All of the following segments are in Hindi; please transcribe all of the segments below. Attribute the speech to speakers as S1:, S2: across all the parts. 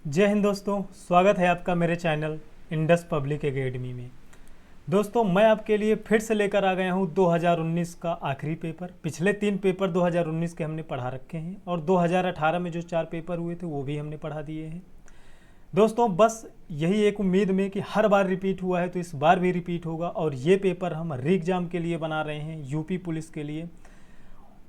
S1: जय हिंद दोस्तों, स्वागत है आपका मेरे चैनल इंडस पब्लिक एकेडमी में। दोस्तों, मैं आपके लिए फिर से लेकर आ गया हूं 2019 का आखिरी पेपर। पिछले 3 पेपर 2019 के हमने पढ़ा रखे हैं और 2018 में जो 4 पेपर हुए थे वो भी हमने पढ़ा दिए हैं। दोस्तों, बस यही एक उम्मीद में कि हर बार रिपीट हुआ है तो इस बार भी रिपीट होगा और ये पेपर हम री एग्ज़ाम के लिए बना रहे हैं, यूपी पुलिस के लिए।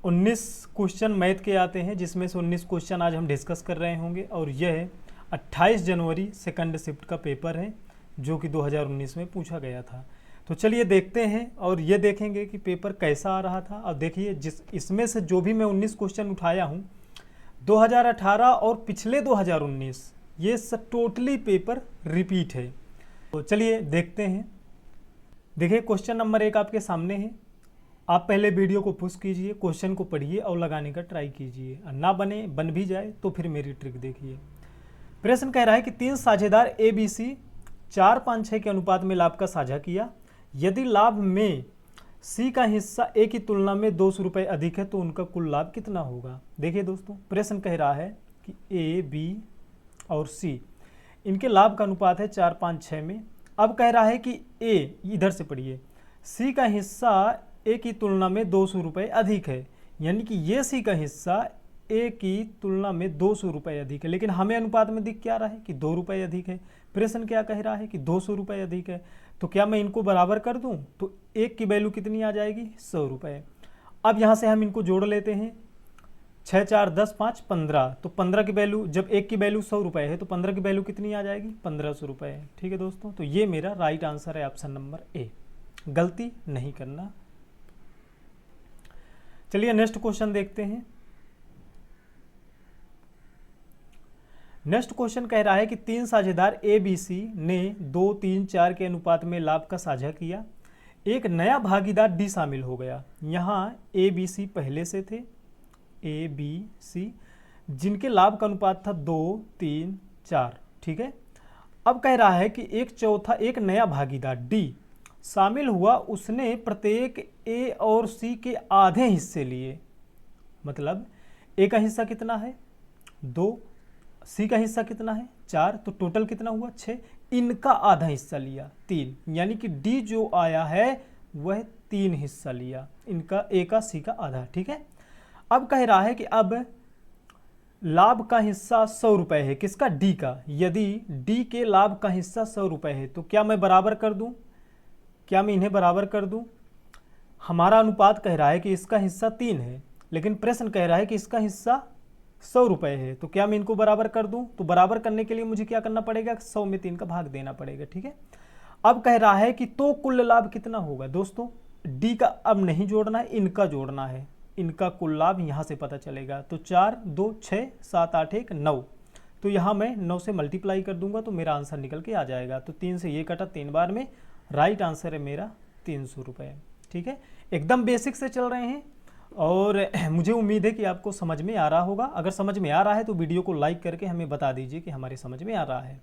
S1: 19 क्वेश्चन मैथ के आते हैं, जिसमें से 19 क्वेश्चन आज हम डिस्कस कर रहे होंगे और यह 28 जनवरी सेकंड शिफ्ट का पेपर है जो कि 2019 में पूछा गया था। तो चलिए देखते हैं और ये देखेंगे कि पेपर कैसा आ रहा था। और देखिए, इसमें से जो भी मैं 19 क्वेश्चन उठाया हूँ 2018 और पिछले 2019, ये सब टोटली पेपर रिपीट है। तो चलिए देखते हैं। देखिए, क्वेश्चन नंबर 1 आपके सामने है। आप पहले वीडियो को पुश कीजिए, क्वेश्चन को पढ़िए और लगाने का ट्राई कीजिए। ना बन भी जाए तो फिर मेरी ट्रिक देखिए। प्रश्न कह रहा है कि 3 साझेदार ABC 4-5-6 के अनुपात में लाभ का साझा किया। यदि लाभ में C का हिस्सा A की तुलना में 200 रुपये अधिक है तो उनका कुल लाभ कितना होगा। देखिए दोस्तों, प्रश्न कह रहा है कि A, B और C इनके लाभ का अनुपात है 4-5-6 में। अब कह रहा है कि A, इधर से पढ़िए, C का हिस्सा A की तुलना में 200 रुपये अधिक है, यानी कि ये C का हिस्सा A की तुलना में 200 रुपये अधिक है। लेकिन हमें अनुपात में दिख क्या रहा है कि 2 रुपये अधिक है। प्रश्न क्या कह रहा है कि 200 रुपये अधिक है। तो क्या मैं इनको बराबर कर दूं तो एक की वैल्यू कितनी आ जाएगी, 100 रुपये। अब यहाँ से हम इनको जोड़ लेते हैं, 6 4 10 5 15। तो 15 की वैल्यू, जब एक की वैल्यू 100 रुपये है तो 15 की वैल्यू कितनी आ जाएगी, 1500 रुपये। ठीक है दोस्तों, तो ये मेरा राइट आंसर है, ऑप्शन नंबर ए। गलती नहीं करना। चलिए नेक्स्ट क्वेश्चन देखते हैं। नेक्स्ट क्वेश्चन कह रहा है कि 3 साझेदार ABC ने 2, 3, 4 के अनुपात में लाभ का साझा किया। एक नया भागीदार D शामिल हो गया। यहाँ ABC पहले से थे, ABC, जिनके लाभ का अनुपात था 2, 3, 4। ठीक है। अब कह रहा है कि एक नया भागीदार D शामिल हुआ। उसने प्रत्येक A और C के आधे हिस्से लिए। मतलब A का हिस्सा कितना है, 2, C का हिस्सा कितना है, 4, तो टोटल कितना हुआ, 6। इनका आधा हिस्सा लिया, 3, यानी कि D जो आया है वह 3 हिस्सा लिया, इनका A का, C का आधा। ठीक है। अब कह रहा है कि अब लाभ का हिस्सा 100 रुपये है, किसका, D का। यदि D के लाभ का हिस्सा 100 रुपये है तो क्या मैं बराबर कर दूं, क्या मैं इन्हें बराबर कर दूं। हमारा अनुपात कह रहा है कि इसका हिस्सा 3 है, लेकिन प्रश्न कह रहा है कि इसका हिस्सा 100 रुपये है, तो क्या मैं इनको बराबर कर दूं। तो बराबर करने के लिए मुझे क्या करना पड़ेगा, 100 में 3 का भाग देना पड़ेगा। ठीक है। अब कह रहा है कि तो कुल लाभ कितना होगा। दोस्तों, D का अब नहीं जोड़ना है, इनका जोड़ना है। इनका कुल लाभ यहाँ से पता चलेगा। तो 4, 2, 6, 7, 8, 1, 9। तो यहाँ मैं 9 से मल्टीप्लाई कर दूंगा तो मेरा आंसर निकल के आ जाएगा। तो 3 से ये कटा 3 बार में, राइट आंसर है मेरा 300 रुपये। ठीक है। एकदम बेसिक से चल रहे हैं और मुझे उम्मीद है कि आपको समझ में आ रहा होगा। अगर समझ में आ रहा है तो वीडियो को लाइक करके हमें बता दीजिए कि हमारे समझ में आ रहा है।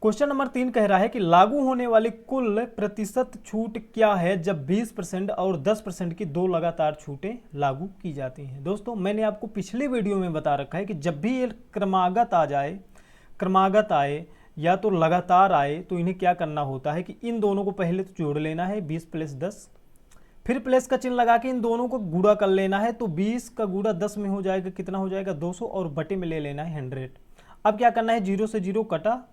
S1: क्वेश्चन नंबर 3 कह रहा है कि लागू होने वाली कुल प्रतिशत छूट क्या है जब 20% और 10% की 2 लगातार छूटें लागू की जाती हैं। दोस्तों, मैंने आपको पिछले वीडियो में बता रखा है कि जब भी ये क्रमागत आए या तो लगातार आए तो इन्हें क्या करना होता है कि इन दोनों को पहले तो जोड़ लेना है, 20 + 10, फिर प्लस का चिन्ह लगा के इन दोनों को गुणा कर लेना है। तो 20 का गुणा 10 में हो जाएगा, कितना हो जाएगा, 200, और बटे में ले लेना है 100। अब क्या करना है, 0 से 0 कटा,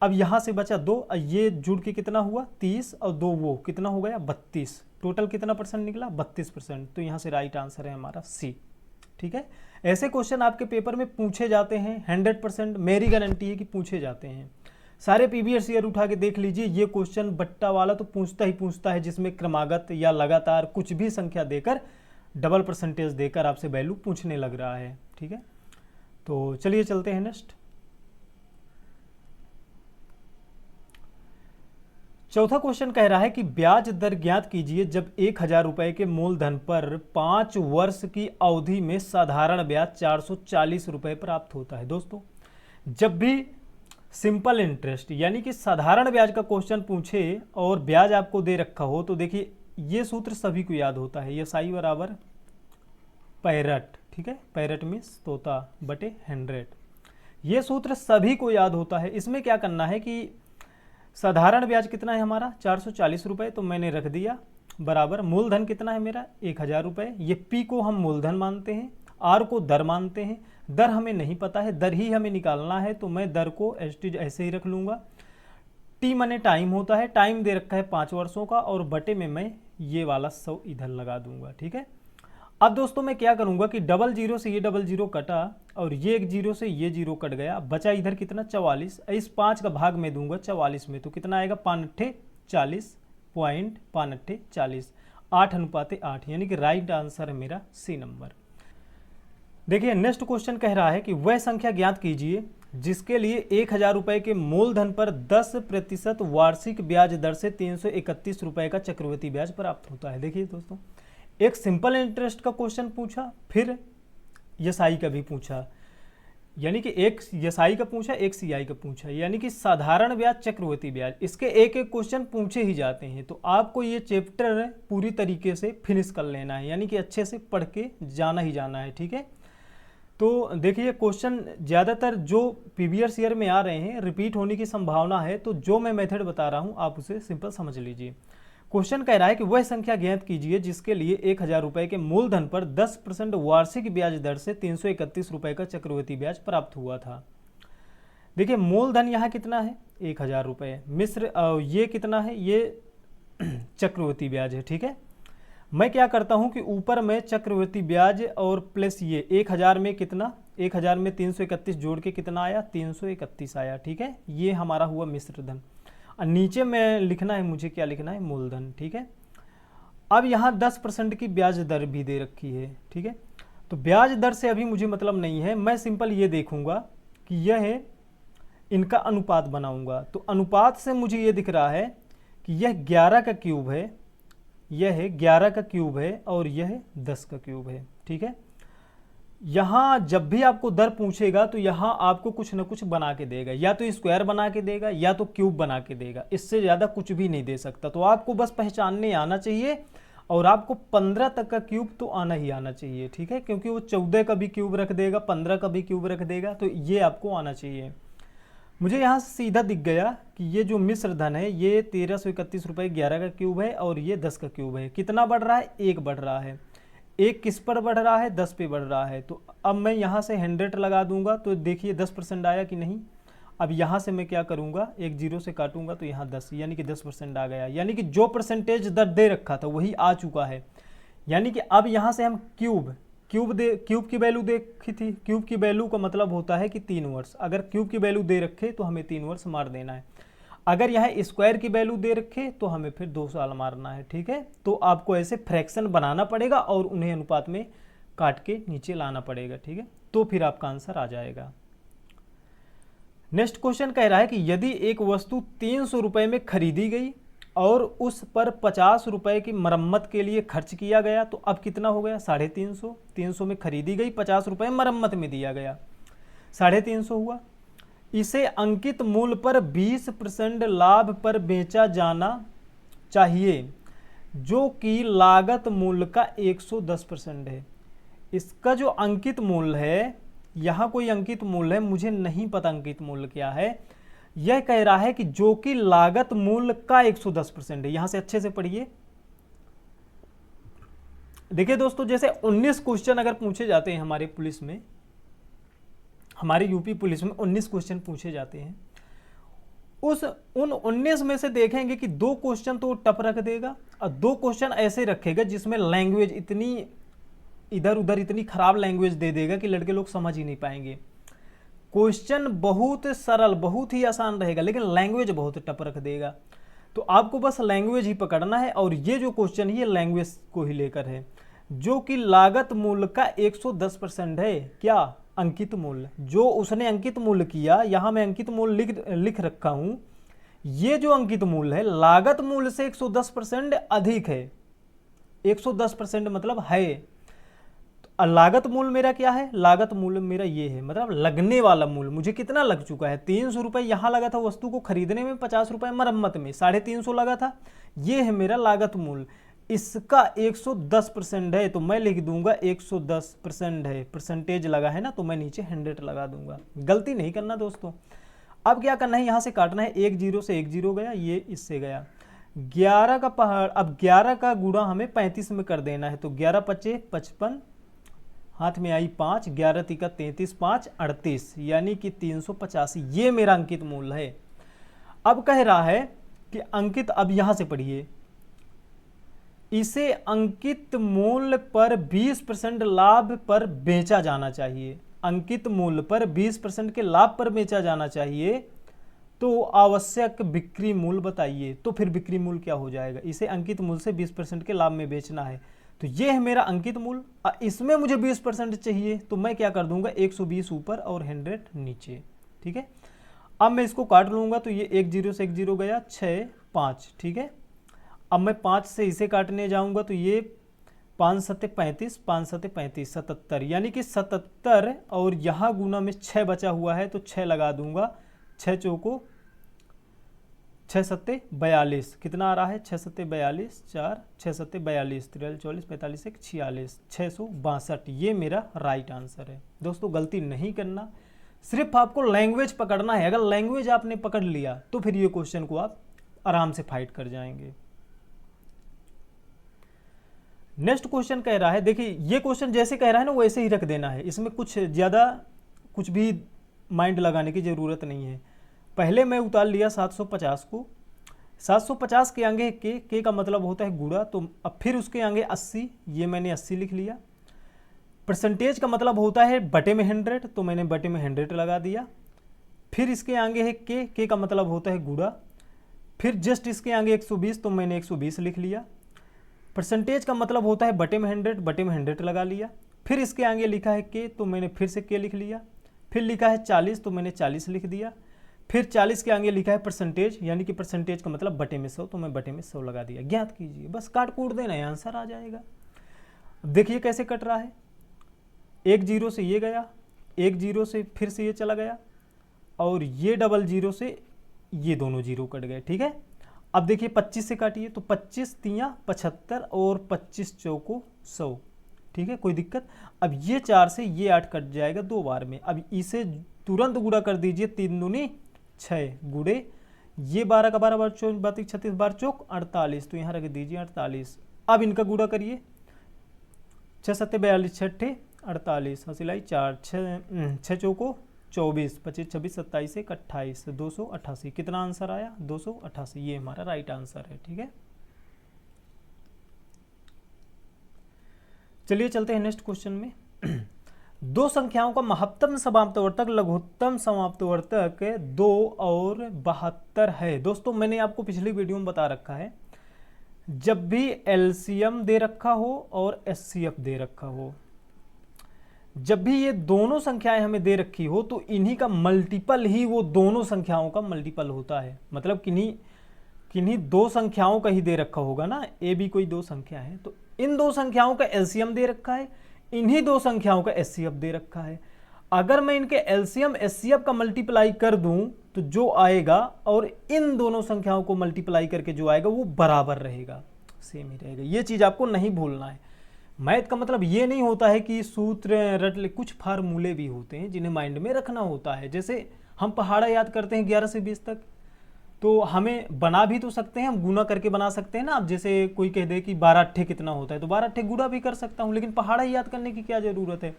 S1: अब यहाँ से बचा 2, ये जुड़ के कितना हुआ, 30, और 2 वो कितना हो गया, 32। टोटल कितना परसेंट निकला, 32%। तो यहाँ से राइट आंसर है हमारा C। ठीक है। ऐसे क्वेश्चन आपके पेपर में पूछे जाते हैं, 100% मेरी गारंटी है कि पूछे जाते हैं। सारे प्रीवियस ईयर उठा के देख लीजिए, ये क्वेश्चन बट्टा वाला तो पूछता है जिसमें क्रमागत या लगातार कुछ भी संख्या देकर, डबल परसेंटेज देकर आपसे वैल्यू पूछने लग रहा है। ठीक है। तो चलिए चलते हैं नेक्स्ट। चौथा क्वेश्चन कह रहा है कि ब्याज दर ज्ञात कीजिए जब 1000 रुपये के मूलधन पर 5 वर्ष की अवधि में साधारण ब्याज 440 रुपये प्राप्त होता है। दोस्तों, जब भी सिंपल इंटरेस्ट यानी कि साधारण ब्याज का क्वेश्चन पूछे और ब्याज आपको दे रखा हो तो देखिए, ये सूत्र सभी को याद होता है, SI = पैरट। ठीक है। पैरट मीन्स तोता बटे 100। ये सूत्र सभी को याद होता है। इसमें क्या करना है कि साधारण ब्याज कितना है हमारा 440 रुपये, तो मैंने रख दिया बराबर मूलधन कितना है मेरा 1000 रुपये। ये पी को हम मूलधन मानते हैं, आर को दर मानते हैं। दर हमें नहीं पता है, दर ही हमें निकालना है, तो मैं दर को एसटी ऐसे ही रख लूँगा। टी माने टाइम होता है, टाइम दे रखा है 5 वर्षों का, और बटे में मैं ये वाला 100 इधर लगा दूंगा। ठीक है, अब दोस्तों मैं क्या करूंगा कि डबल जीरो से ये डबल जीरो कटा और ये एक जीरो से ये जीरो कट गया, बचा इधर कितना 44। इस 5 का भाग में दूंगा 44 में, तो कितना आएगा 5×8=40, 8:8, यानी कि राइट आंसर है मेरा सी नंबर। देखिए नेक्स्ट क्वेश्चन कह रहा है कि वह संख्या ज्ञात कीजिए जिसके लिए 1000 रुपये के मूलधन पर 10% वार्षिक ब्याज दर से 331 रुपये का चक्रवृद्धि ब्याज प्राप्त होता है। देखिए दोस्तों, एक सिंपल इंटरेस्ट का क्वेश्चन पूछा, फिर एसआई का भी पूछा, यानी कि एक एसआई का पूछा, एक सीआई का पूछा, यानी कि साधारण ब्याज, चक्रवृद्धि ब्याज, इसके एक एक क्वेश्चन पूछे ही जाते हैं। तो आपको ये चैप्टर पूरी तरीके से फिनिश कर लेना है, यानी कि अच्छे से पढ़ के जाना ही जाना है। ठीक है, तो देखिए क्वेश्चन ज़्यादातर जो प्रीवियस ईयर में आ रहे हैं रिपीट होने की संभावना है, तो जो मैं मेथड बता रहा हूँ आप उसे सिंपल समझ लीजिए। क्वेश्चन कह रहा है कि वह संख्या ज्ञात कीजिए जिसके लिए 1000 रुपये के मूलधन पर 10% वार्षिक ब्याज दर से 331 रुपये का चक्रवृद्धि ब्याज प्राप्त हुआ था। देखिए मूलधन यहाँ कितना है 1000 रुपये, मिश्र ये कितना है, ये चक्रवृद्धि ब्याज है। ठीक है, मैं क्या करता हूँ कि ऊपर में चक्रवृद्धि ब्याज और प्लस ये 1000 में कितना, 1000 में 331 जोड़ के कितना आया 331 आया। ठीक है, ये हमारा हुआ मिश्र धन। और नीचे में लिखना है मुझे, क्या लिखना है, मूलधन। ठीक है, अब यहाँ 10% की ब्याज दर भी दे रखी है। ठीक है, तो ब्याज दर से अभी मुझे मतलब नहीं है, मैं सिंपल ये देखूंगा कि यह है इनका अनुपात बनाऊंगा। तो अनुपात से मुझे ये दिख रहा है कि यह 11 का क्यूब है, यह है 11 का क्यूब है, और यह है 10 का क्यूब है। ठीक है, यहाँ जब भी आपको दर पूछेगा तो यहाँ आपको कुछ ना कुछ बना के देगा, या तो स्क्वायर बना के देगा या तो क्यूब बना के देगा, इससे ज़्यादा कुछ भी नहीं दे सकता। तो आपको बस पहचानने आना चाहिए, और आपको 15 तक का क्यूब तो आना ही आना चाहिए। ठीक है, क्योंकि वो 14 का भी क्यूब रख देगा, 15 का भी क्यूब रख देगा, तो ये आपको आना चाहिए। मुझे यहाँ से सीधा दिख गया कि ये जो मिश्र धन है ये 1331 रुपये 11 का क्यूब है, और ये 10 का क्यूब है। कितना बढ़ रहा है, 1 बढ़ रहा है। 1 किस पर बढ़ रहा है, 10 पे बढ़ रहा है। तो अब मैं यहाँ से 100 लगा दूंगा, तो देखिए 10% आया कि नहीं। अब यहाँ से मैं क्या करूँगा, एक जीरो से काटूंगा तो यहाँ 10, यानी कि 10% आ गया, यानी कि जो परसेंटेज दर दे रखा था वही आ चुका है। यानी कि अब यहाँ से हम क्यूब की वैल्यू देखी थी, क्यूब की वैल्यू का मतलब होता है कि 3 वर्ष। अगर क्यूब की वैल्यू दे रखे तो हमें 3 वर्ष मार देना है, अगर यहाँ स्क्वायर की वैल्यू दे रखे तो हमें फिर 2 साल मारना है। ठीक है, तो आपको ऐसे फ्रैक्शन बनाना पड़ेगा और उन्हें अनुपात में काट के नीचे लाना पड़ेगा। ठीक है, तो फिर आपका आंसर आ जाएगा। नेक्स्ट क्वेश्चन कह रहा है कि यदि एक वस्तु 300 रुपये में खरीदी गई और उस पर 50 रुपये की मरम्मत के लिए खर्च किया गया, तो अब कितना हो गया 350। 300 में खरीदी गई, 50 रुपये मरम्मत में दिया गया, 350 हुआ। इसे अंकित मूल्य पर 20% लाभ पर बेचा जाना चाहिए, जो कि लागत मूल्य का 110% है। इसका जो अंकित मूल्य है, यहाँ कोई अंकित मूल्य है, मुझे नहीं पता अंकित मूल्य क्या है। यह कह रहा है कि जो कि लागत मूल्य का 110% है। यहां से अच्छे से पढ़िए। देखिए दोस्तों, जैसे 19 क्वेश्चन अगर पूछे जाते हैं हमारे पुलिस में, हमारे यूपी पुलिस में 19 क्वेश्चन पूछे जाते हैं, उन 19 में से देखेंगे कि 2 क्वेश्चन तो टफ रख देगा और 2 क्वेश्चन ऐसे रखेगा जिसमें लैंग्वेज इतनी इधर उधर इतनी खराब लैंग्वेज दे देगा कि लड़के लोग समझ ही नहीं पाएंगे। क्वेश्चन बहुत सरल, बहुत ही आसान रहेगा, लेकिन लैंग्वेज बहुत टफ रख देगा। तो आपको बस लैंग्वेज ही पकड़ना है, और ये जो क्वेश्चन ये लैंग्वेज को ही लेकर है, जो कि लागत मूल्य का 110% है। क्या अंकित मूल्य, जो उसने अंकित मूल्य किया, यहाँ मैं अंकित मूल्य लिख रखा हूँ, ये जो अंकित मूल्य है लागत मूल्य से 110% अधिक है। 110% मतलब है। लागत मूल्य मेरा क्या है, लागत मूल्य मेरा ये है, मतलब लगने वाला मूल्य मुझे कितना लग चुका है। 300 रुपये यहाँ लगा था वस्तु को खरीदने में, 50 रुपये मरम्मत में, 350 लगा था, ये है मेरा लागत मूल्य। इसका 110% है तो मैं लिख दूंगा 110% है, परसेंटेज लगा है ना तो मैं नीचे 100 लगा दूंगा। गलती नहीं करना दोस्तों। अब क्या करना है, यहाँ से काटना है, 1 0 से 1 0 गया, ये इससे गया। 11 का पहाड़, अब 11 का गुणा हमें 35 में कर देना है, तो 11 पचे 55, हाथ में आई 5, 11 तिका 33, 5 38, यानी कि 385, ये मेरा अंकित मूल्य है। अब कह रहा है कि अंकित, अब यहां से पढ़िए, इसे अंकित मूल्य पर 20% लाभ पर बेचा जाना चाहिए। अंकित मूल्य पर 20% के लाभ पर बेचा जाना चाहिए, तो आवश्यक बिक्री मूल्य बताइए। तो फिर बिक्री मूल्य क्या हो जाएगा, इसे अंकित मूल्य से 20% के लाभ में बेचना है, तो ये है मेरा अंकित मूल्य। इसमें मुझे 20% चाहिए, तो मैं क्या कर दूंगा, 120 ऊपर और 100 नीचे। ठीक है, अब मैं इसको काट लूंगा, तो ये 1 0 से 1 0 गया, 6 5। ठीक है, अब मैं 5 से इसे काटने जाऊंगा, तो ये 5 7 35, 5 7 35, 77, यानी कि 77, और यहाँ गुना में 6 बचा हुआ है तो 6 लगा दूंगा, 6 चौको 6 7 42, कितना आ रहा है, 6 7 42, 4 6 7 42, 43 44 45 1 46, 662, ये मेरा राइट आंसर है। दोस्तों गलती नहीं करना, सिर्फ आपको लैंग्वेज पकड़ना है। अगर लैंग्वेज आपने पकड़ लिया तो फिर ये क्वेश्चन को आप आराम से फाइट कर जाएंगे। नेक्स्ट क्वेश्चन कह रहा है, देखिए ये क्वेश्चन जैसे कह रहा है ना वैसे ही रख देना है, इसमें कुछ ज़्यादा कुछ भी माइंड लगाने की ज़रूरत नहीं है। पहले मैं उतार लिया 750 को, 750 के आगे के का मतलब होता है गुणा, तो अब फिर उसके आगे 80, ये मैंने 80 लिख लिया। परसेंटेज का मतलब होता है बटे में 100, तो मैंने बटे में 100 लगा दिया। फिर इसके आगे है के का मतलब होता है गुणा, फिर जस्ट इसके आगे 120, तो मैंने 120 लिख लिया। परसेंटेज का मतलब होता है बटे में 100, बटे में 100 लगा लिया। फिर इसके आगे लिखा है के, तो मैंने फिर से के लिख लिया। फिर लिखा है 40, तो मैंने 40 लिख दिया। फिर 40 के आगे लिखा है परसेंटेज, यानी कि परसेंटेज का मतलब बटे में 100, तो मैं बटे में 100 लगा दिया। ज्ञात कीजिए, बस काट कूट देना है, आंसर आ जाएगा। देखिए कैसे कट रहा है, 1 0 से ये गया, 1 0 से फिर से ये चला गया, और ये 00 से ये दोनों जीरो कट गए। ठीक है, अब देखिए 25 से काटिए, तो 25 तियाँ 75 और 25 चौको 100। ठीक है, कोई दिक्कत। अब ये 4 से ये 8 कट जाएगा 2 बार में। अब इसे तुरंत गुणा कर दीजिए, 3 दूनी 6 गुड़े ये 12 का 12 बार 24 32 36 बार चौक 48, तो यहाँ रख दीजिए 48। अब इनका गुणा करिए, 6 7 42 6 48, हसिलाई 4 6 चौको 24 25 26 27 1 28, 288, कितना आंसर आया, 288, ये हमारा राइट आंसर है। ठीक है, चलिए चलते हैं नेक्स्ट क्वेश्चन में। दो संख्याओं का महत्तम समाप्तवर्तक लघुत्तम समाप्तवर्तक 2 और 72 है। दोस्तों मैंने आपको पिछली वीडियो में बता रखा है, जब भी एलसीएम दे रखा हो और एचसीएफ दे रखा हो, जब भी ये दोनों संख्याएं हमें दे रखी हो, तो इन्हीं का मल्टीपल ही वो दोनों संख्याओं का मल्टीपल होता है। मतलब किन्हीं दो संख्याओं का ही दे रखा होगा ना, ए बी कोई दो संख्या है, तो इन दो संख्याओं का एलसीएम दे रखा है, इन्हीं दो संख्याओं का एचसीएफ दे रखा है। अगर मैं इनके एलसीएम एचसीएफ का मल्टीप्लाई कर दूं तो जो आएगा और इन दोनों संख्याओं को मल्टीप्लाई करके जो आएगा वो बराबर रहेगा, सेम ही रहेगा। ये चीज़ आपको नहीं भूलना है। मैथ का मतलब ये नहीं होता है कि सूत्र रट ले, कुछ फार्मूले भी होते हैं जिन्हें माइंड में रखना होता है। जैसे हम पहाड़ा याद करते हैं 11 से 20 तक, तो हमें बना भी तो सकते हैं, हम गुना करके बना सकते हैं ना। अब जैसे कोई कह दे कि 12 अट्ठे कितना होता है, तो 12 अट्ठे गुणा भी कर सकता हूँ, लेकिन पहाड़ा याद करने की क्या ज़रूरत है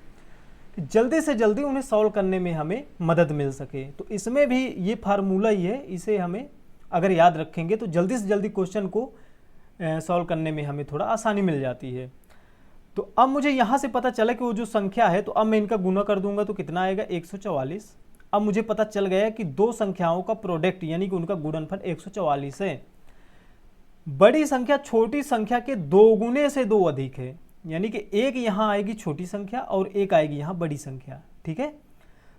S1: कि जल्दी से जल्दी उन्हें सॉल्व करने में हमें मदद मिल सके। तो इसमें भी ये फार्मूला ही है, इसे हमें अगर याद रखेंगे तो जल्दी से जल्दी क्वेश्चन को सॉल्व करने में हमें थोड़ा आसानी मिल जाती है। तो अब मुझे यहाँ से पता चला कि वो जो संख्या है, तो अब मैं इनका गुना कर दूंगा तो कितना आएगा, 144। अब मुझे पता चल गया कि दो संख्याओं का प्रोडक्ट यानी कि उनका गुणनफल 144 है। बड़ी संख्या छोटी संख्या के दोगुने से 2 अधिक है, यानी कि एक यहाँ आएगी छोटी संख्या और एक आएगी यहाँ बड़ी संख्या। ठीक है,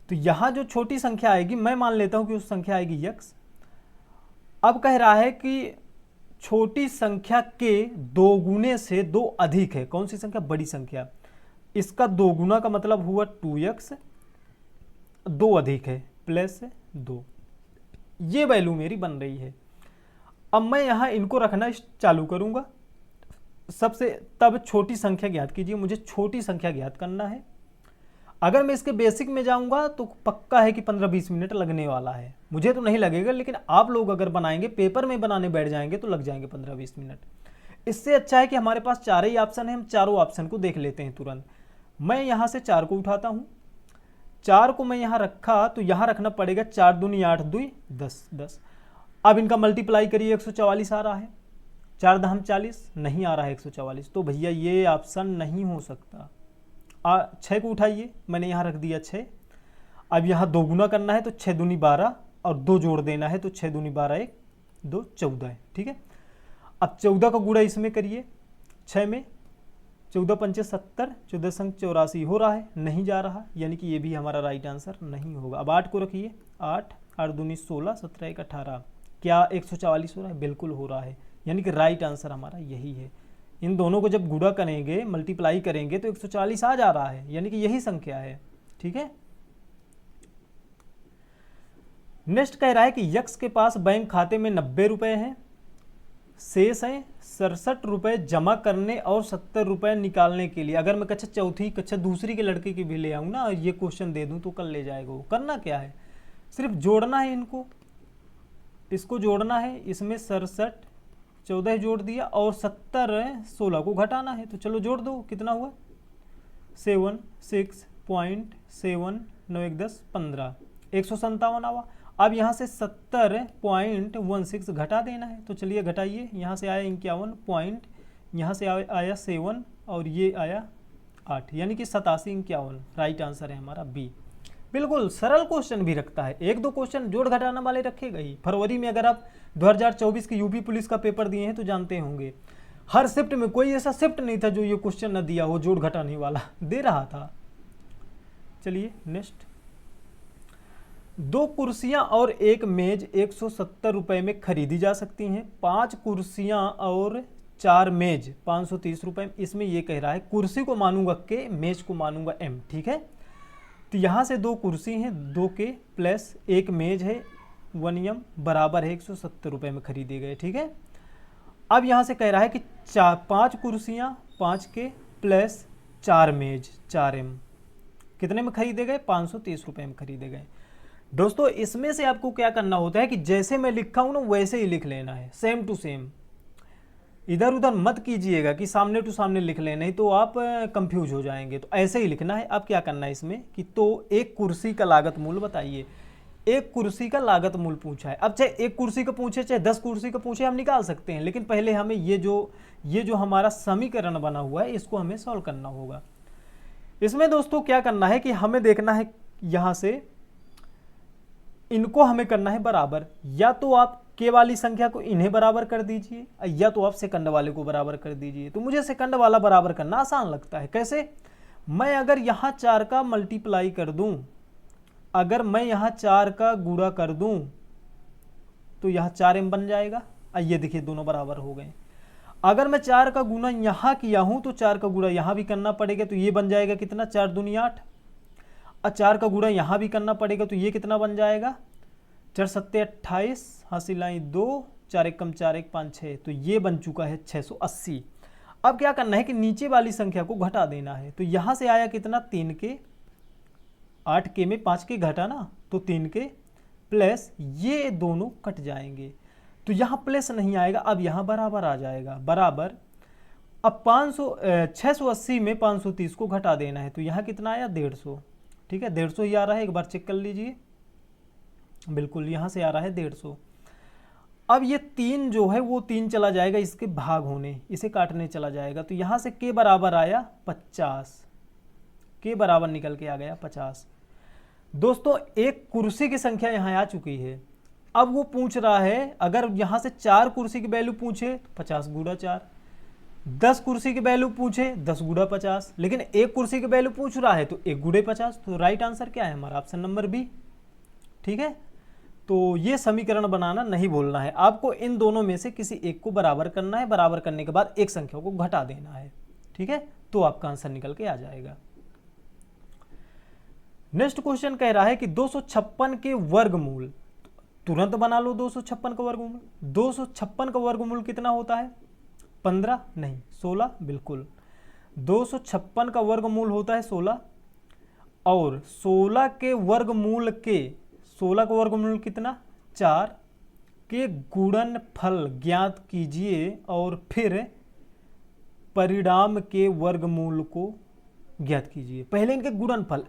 S1: तो यहाँ जो छोटी संख्या आएगी मैं मान लेता हूँ कि उस संख्या आएगी x। अब कह रहा है कि छोटी संख्या के दोगुने से 2 अधिक है, कौन सी संख्या, बड़ी संख्या। इसका दोगुना का मतलब हुआ 2x, 2 अधिक है प्लस 2, ये वैल्यू मेरी बन रही है। अब मैं यहाँ इनको रखना चालू करूँगा, सबसे तब छोटी संख्या ज्ञात कीजिए, मुझे छोटी संख्या ज्ञात करना है। अगर मैं इसके बेसिक में जाऊंगा तो पक्का है कि 15-20 मिनट लगने वाला है, मुझे तो नहीं लगेगा, लेकिन आप लोग अगर बनाएंगे, पेपर में बनाने बैठ जाएंगे तो लग जाएंगे 15-20 मिनट। इससे अच्छा है कि हमारे पास 4 ही ऑप्शन है, हम चारों ऑप्शन को देख लेते हैं तुरंत। मैं यहाँ से 4 को उठाता हूँ, 4 को मैं यहाँ रखा तो यहाँ रखना पड़ेगा 4 दूनी 8 2 10 10। अब इनका मल्टीप्लाई करिए, 144 आ रहा है, 4 दहम 40, नहीं आ रहा है 144, तो भैया ये ऑप्शन नहीं हो सकता। 6 को उठाइए, मैंने यहाँ रख दिया 6। अब यहाँ 2 गुना करना है तो 6 दूनी 12 और 2 जोड़ देना है तो 6 दूनी 12 1 2 14 है, ठीक है। अब 14 का गुणा इसमें करिए 6 में, 14 पंचे 70, 14 संग 84 हो रहा है, नहीं जा रहा, यानी कि ये भी हमारा राइट आंसर नहीं होगा। अब 8 को रखिए, 8 8 दूनी 16, 17 1 18, क्या 144 हो रहा है? बिल्कुल हो रहा है, यानी कि राइट आंसर हमारा यही है। इन दोनों को जब गुणा करेंगे, मल्टीप्लाई करेंगे तो 140 आ जा रहा है, यानी कि यही संख्या है, ठीक है। नेक्स्ट कह रहा है कि यक्स के पास बैंक खाते में 90 रुपए हैं, शेष हैं 67 रुपए जमा करने और 70 रुपए निकालने के लिए। अगर मैं कक्षा चौथी, कक्षा दूसरी के लड़के की भी ले आऊँ ना, ये क्वेश्चन दे दूँ तो कल ले जाएगा वो। करना क्या है, सिर्फ जोड़ना है इनको, इसको जोड़ना है, इसमें 67 14 जोड़ दिया और 70 16 को घटाना है, तो चलो जोड़ दो, कितना हुआ 76.7 9 1 10 15, 157 आवा। अब यहाँ से 70.16 घटा देना है, तो चलिए घटाइए, यहाँ से आया 51 पॉइंट, यहाँ से आया 7 और ये आया 8, यानी कि 87 51, राइट आंसर है हमारा बी। बिल्कुल सरल क्वेश्चन भी रखता है, 1-2 क्वेश्चन जोड़ घटाना वाले रखेगा ही। फरवरी में अगर आप 2024 के यूपी पुलिस का पेपर दिए हैं तो जानते होंगे, हर शिफ्ट में कोई ऐसा शिफ्ट नहीं था जो ये क्वेश्चन न दिया हो, जोड़ घटाने वाला दे रहा था। चलिए नेक्स्ट, 2 कुर्सियां और एक मेज 170 रुपए में खरीदी जा सकती हैं, 5 कुर्सियां और 4 मेज 530 रुपए। इसमें ये कह रहा है कुर्सी को मानूंगा के, मेज को मानूंगा एम, ठीक है। तो यहाँ से 2 कुर्सी हैं 2 के प्लस एक मेज है 1 एम बराबर है 170 रुपए में खरीदे गए, ठीक है। अब यहाँ से कह रहा है कि 5 कुर्सियाँ 5 के प्लस 4 मेज 4 एम कितने में खरीदे गए, 530 रुपए में खरीदे गए। दोस्तों इसमें से आपको क्या करना होता है कि जैसे मैं लिखा हूँ ना वैसे ही लिख लेना है, सेम टू सेम, इधर उधर मत कीजिएगा कि सामने टू सामने लिख लें, नहीं तो आप कंफ्यूज हो जाएंगे। तो ऐसे ही लिखना है। अब क्या करना है इसमें कि तो एक कुर्सी का लागत मूल्य बताइए, एक कुर्सी का लागत मूल्य पूछा है। अब चाहे एक कुर्सी का पूछे चाहे 10 कुर्सी का पूछे, हम निकाल सकते हैं, लेकिन पहले हमें ये जो हमारा समीकरण बना हुआ है इसको हमें सॉल्व करना होगा। इसमें दोस्तों क्या करना है कि हमें देखना है, यहाँ से इनको हमें करना है बराबर, या तो आप के वाली संख्या को इन्हें बराबर कर दीजिए या तो आप सेकंड वाले को बराबर कर दीजिए। तो मुझे सेकंड वाला बराबर करना आसान लगता है। कैसे, मैं अगर यहाँ 4 का मल्टीप्लाई कर दूं, अगर मैं यहाँ 4 का गुणा कर दूं तो यहाँ 4m बन जाएगा। ये देखिए दोनों बराबर हो गए। अगर मैं 4 का गुणा यहाँ किया हूं तो 4 का गुणा यहाँ भी करना पड़ेगा, तो ये बन जाएगा कितना, 4 दूनी 8। और 4 का गुणा यहाँ भी करना पड़ेगा, तो ये कितना बन जाएगा, 4 7 28, हासिल आई 2, 4 1 कम 4 1 5 6, तो ये बन चुका है 680। अब क्या करना है कि नीचे वाली संख्या को घटा देना है। तो यहाँ से आया कितना, 3 के, 8 के में 5 के घटा ना, तो 3 के प्लस ये दोनों कट जाएंगे, तो यहाँ प्लस नहीं आएगा, अब यहाँ बराबर आ जाएगा, बराबर। अब 680 में 530 को घटा देना है, तो यहाँ कितना आया, 150, ठीक है, 150 ही आ रहा है, एक बार चेक कर लीजिए, बिल्कुल यहाँ से आ रहा है 150। अब ये 3 जो है वो 3 चला जाएगा इसके भाग होने, इसे काटने चला जाएगा, तो यहाँ से के बराबर आया 50, के बराबर निकल के आ गया 50। दोस्तों एक कुर्सी की संख्या यहाँ आ चुकी है। अब वो पूछ रहा है, अगर यहाँ से 4 कुर्सी की वैल्यू पूछे तो 50 गुणा 4, 10 कुर्सी की वैल्यू पूछे 10 गुणा 50, लेकिन एक कुर्सी की वैल्यू पूछ रहा है तो 1 गुणे 50। तो राइट आंसर क्या है हमारा, ऑप्शन नंबर बी, ठीक है। तो ये समीकरण बनाना नहीं बोलना है आपको, इन दोनों में से किसी एक को बराबर करना है, बराबर करने के बाद एक संख्या को घटा देना है, ठीक है, तो आपका आंसर निकल के आ जाएगा। नेक्स्ट क्वेश्चन कह रहा है कि 256 के वर्गमूल, तुरंत बना लो 256 का वर्गमूल। 256 का वर्गमूल कितना होता है, 15 नहीं, 16 बिल्कुल। 256 का वर्गमूल होता है 16, और 16 के वर्गमूल के 16 का वर्गमूल कितना 4 के गुणनफल ज्ञात कीजिए और फिर परिणाम के वर्गमूल को ज्ञात कीजिए। पहले इनके गुणनफल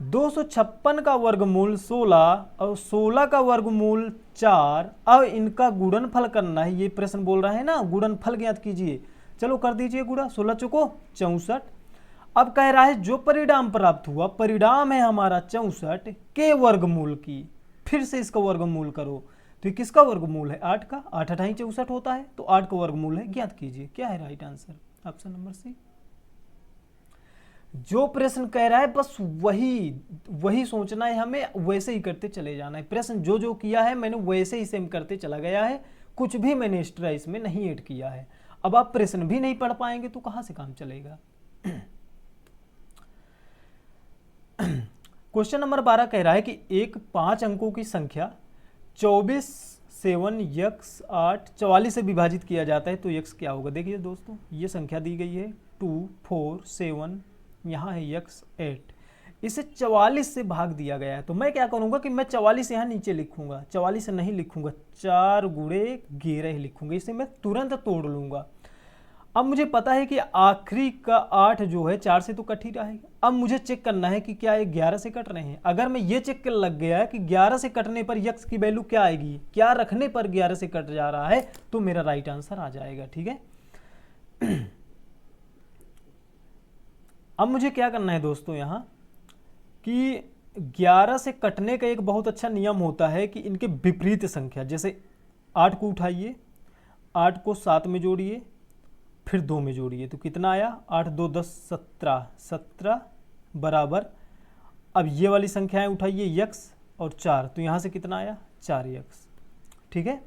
S1: 256 का वर्गमूल 16 और 16 का वर्गमूल 4, अब इनका गुणनफल करना है। ये प्रश्न बोल रहा है ना गुणनफल ज्ञात कीजिए, चलो कर दीजिए गुणा। 16 चौको 64। अब कह रहा है जो परिणाम प्राप्त हुआ, परिणाम है हमारा 64 के वर्गमूल की, फिर से इसका वर्गमूल करो। तो ये किसका वर्गमूल है 8 का, 8 8 64 होता है, तो 8 का वर्गमूल है, ज्ञात कीजिए। क्या है right answer, option number C. जो प्रश्न कह रहा है बस वही सोचना है हमें, वैसे ही करते चले जाना है। प्रश्न जो जो किया है मैंने वैसे ही सेम करते चला गया है, कुछ भी मैंने एक्स्ट्रा इसमें नहीं ऐड किया है। अब आप प्रश्न भी नहीं पढ़ पाएंगे तो कहां से काम चलेगा। क्वेश्चन नंबर 12 कह रहा है कि एक 5 अंकों की संख्या 24 7 x 8 44 से विभाजित किया जाता है तो x क्या होगा। देखिए दोस्तों ये संख्या दी गई है 2 4 7, यहाँ है x 8, इसे 44 से भाग दिया गया है। तो मैं क्या करूंगा कि मैं 44 यहाँ नीचे लिखूंगा, 44 नहीं लिखूंगा, 4 गुणे 11 ही लिखूंगा, इसे मैं तुरंत तोड़ लूंगा। अब मुझे पता है कि आखिरी का 8 जो है 4 से तो कट ही रहेगा। अब मुझे चेक करना है कि क्या ये 11 से कट रहे हैं। अगर मैं ये चेक कर लग गया कि 11 से कटने पर x की वैल्यू क्या आएगी, क्या रखने पर 11 से कट जा रहा है, तो मेरा राइट आंसर आ जाएगा। ठीक है, अब मुझे क्या करना है दोस्तों यहाँ कि 11 से कटने का एक बहुत अच्छा नियम होता है कि इनके विपरीत संख्या, जैसे 8 को उठाइए, 8 को 7 में जोड़िए, फिर 2 में जोड़िए, तो कितना आया 8 2 10 17, 17 बराबर, अब ये वाली संख्याएं उठाइए x और 4, तो यहाँ से कितना आया 4x। ठीक है,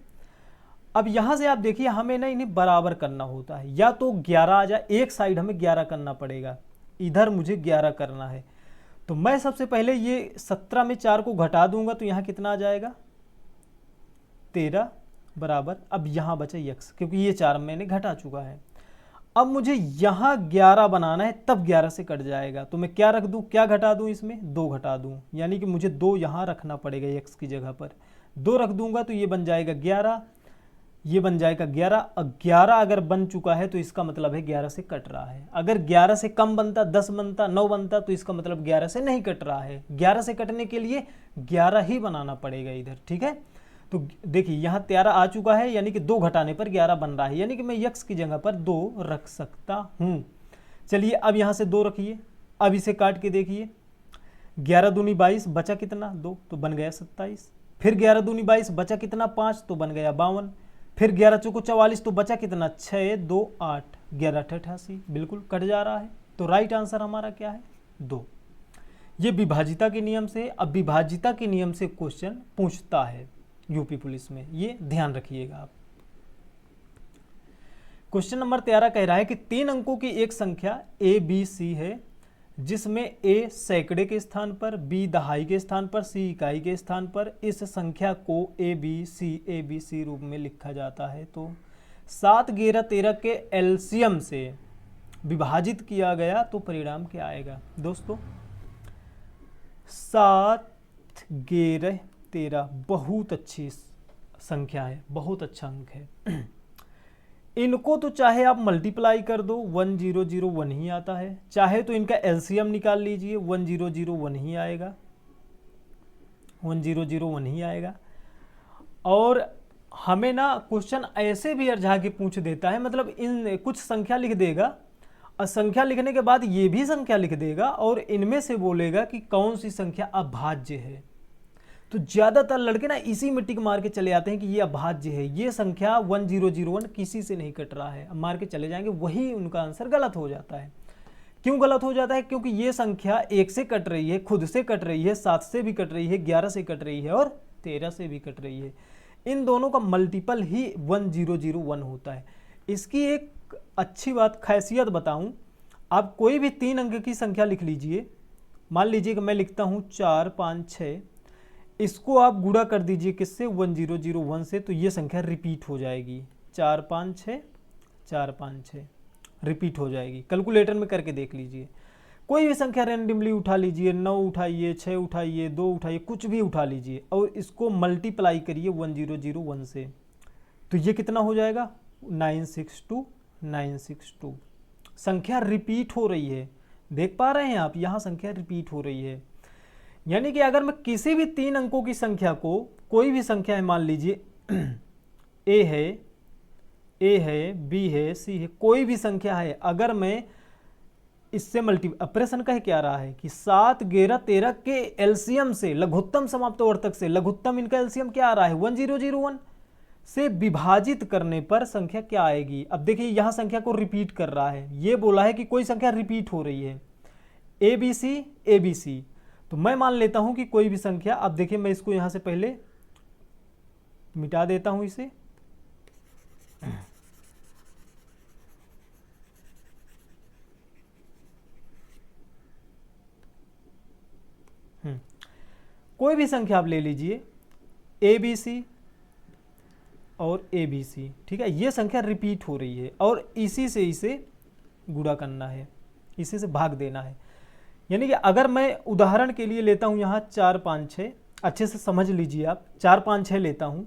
S1: अब यहाँ से आप देखिए हमें ना इन्हें बराबर करना होता है, या तो 11 आ जाए, एक साइड हमें 11 करना पड़ेगा, इधर मुझे 11 करना है। तो मैं सबसे पहले ये 17 में 4 को घटा दूंगा तो यहाँ कितना आ जाएगा 13 बराबर, अब यहाँ बचा x, क्योंकि ये 4 मैंने घटा चुका है। अब मुझे यहाँ 11 बनाना है, तब 11 से कट जाएगा, तो मैं क्या रख दूँ, क्या घटा दूँ, इसमें 2 घटा दूँ, यानी कि मुझे 2 यहाँ रखना पड़ेगा x की जगह पर। 2 रख दूंगा तो ये बन जाएगा 11, ये बन जाएगा 11। अब 11 अगर बन चुका है तो इसका मतलब है 11 से कट रहा है। अगर 11 से कम बनता, 10 बनता, 9 बनता, तो इसका मतलब 11 से नहीं कट रहा है। 11 से कटने के लिए 11 ही बनाना पड़ेगा इधर। ठीक है, तो देखिए यहाँ 13 आ चुका है, यानी कि 2 घटाने पर 11 बन रहा है, यानी कि मैं x की जगह पर 2 रख सकता हूँ। चलिए अब यहाँ से 2 रखिए, अब इसे काट के देखिए, 11 दूनी 22, बचा कितना 2, तो बन गया 27। फिर 11 दूनी 22, बचा कितना 5, तो बन गया 52। फिर 11 चौको 44, तो बचा कितना 6 2 8, 11 88, बिल्कुल कट जा रहा है। तो राइट आंसर हमारा क्या है 2। ये विभाजिता के नियम से, अब विभाजिता के नियम से क्वेश्चन पूछता है यूपी पुलिस में, ये ध्यान रखिएगा आप। क्वेश्चन नंबर 13 कह रहा है कि 3 अंकों की एक संख्या ए बी सी है, जिसमें ए सैकड़े के स्थान पर, बी दहाई के स्थान पर, सी इकाई के स्थान पर इस संख्या को ए बी सी रूप में लिखा जाता है। तो 7 11 13 के एलसीएम से विभाजित किया गया तो परिणाम क्या आएगा दोस्तों। 7 11 13 बहुत अच्छी संख्या है, बहुत अच्छा अंक है। इनको तो चाहे आप मल्टीप्लाई कर दो, 1001 ही आता है, चाहे तो इनका एलसीएम निकाल लीजिए, 1001 ही आएगा, 1001 ही आएगा। और हमें ना क्वेश्चन ऐसे भी अरझा के पूछ देता है, मतलब इन कुछ संख्या लिख देगा और संख्या लिखने के बाद ये भी संख्या लिख देगा और इनमें से बोलेगा कि कौन सी संख्या अभाज्य है। तो ज़्यादातर लड़के ना इसी में टिक मार के चले आते हैं कि ये अभाज्य है, ये संख्या 1001 किसी से नहीं कट रहा है, अब मार के चले जाएंगे, वही उनका आंसर गलत हो जाता है। क्यों गलत हो जाता है, क्योंकि ये संख्या 1 से कट रही है, खुद से कट रही है, 7 से भी कट रही है, 11 से कट रही है और 13 से भी कट रही है। इन दोनों का मल्टीपल ही 1001 होता है। इसकी एक अच्छी बात खासियत बताऊं, आप कोई भी 3 अंक की संख्या लिख लीजिए, मान लीजिए कि मैं लिखता हूं 4 5 6, इसको आप गुणा कर दीजिए किससे 1001 से, तो ये संख्या रिपीट हो जाएगी, 4 5 6 4 5 6 रिपीट हो जाएगी। कैलकुलेटर में करके देख लीजिए, कोई भी संख्या रैंडमली उठा लीजिए, 9 उठाइए, 6 उठाइए, 2 उठाइए, कुछ भी उठा लीजिए और इसको मल्टीप्लाई करिए 1001 से, तो ये कितना हो जाएगा 962 962। संख्या रिपीट हो रही है, देख पा रहे हैं आप, यहाँ संख्या रिपीट हो रही है। यानी कि अगर मैं किसी भी 3 अंकों की संख्या को, कोई भी संख्या है, मान लीजिए ए है, बी है, सी है, कोई भी संख्या है, अगर मैं इससे ऑपरेशन कह क्या रहा है कि 7 11 13 के एलसीएम से, लघुत्तम समाप्तवर्तक से, लघुत्तम इनका एलसीएम क्या आ रहा है 1001 से विभाजित करने पर संख्या क्या आएगी। अब देखिए यहां संख्या को रिपीट कर रहा है, ये बोला है कि कोई संख्या रिपीट हो रही है, ABC, तो मैं मान लेता हूं कि कोई भी संख्या, अब देखिए मैं इसको यहां से पहले मिटा देता हूं इसे, कोई भी संख्या आप ले लीजिए ABC और ABC, ठीक है, ये संख्या रिपीट हो रही है और इसी से इसे गुणा करना है, इसी से भाग देना है। यानी कि अगर मैं उदाहरण के लिए लेता हूं यहाँ 4 5 6, अच्छे से समझ लीजिए आप, 4 5 6 लेता हूं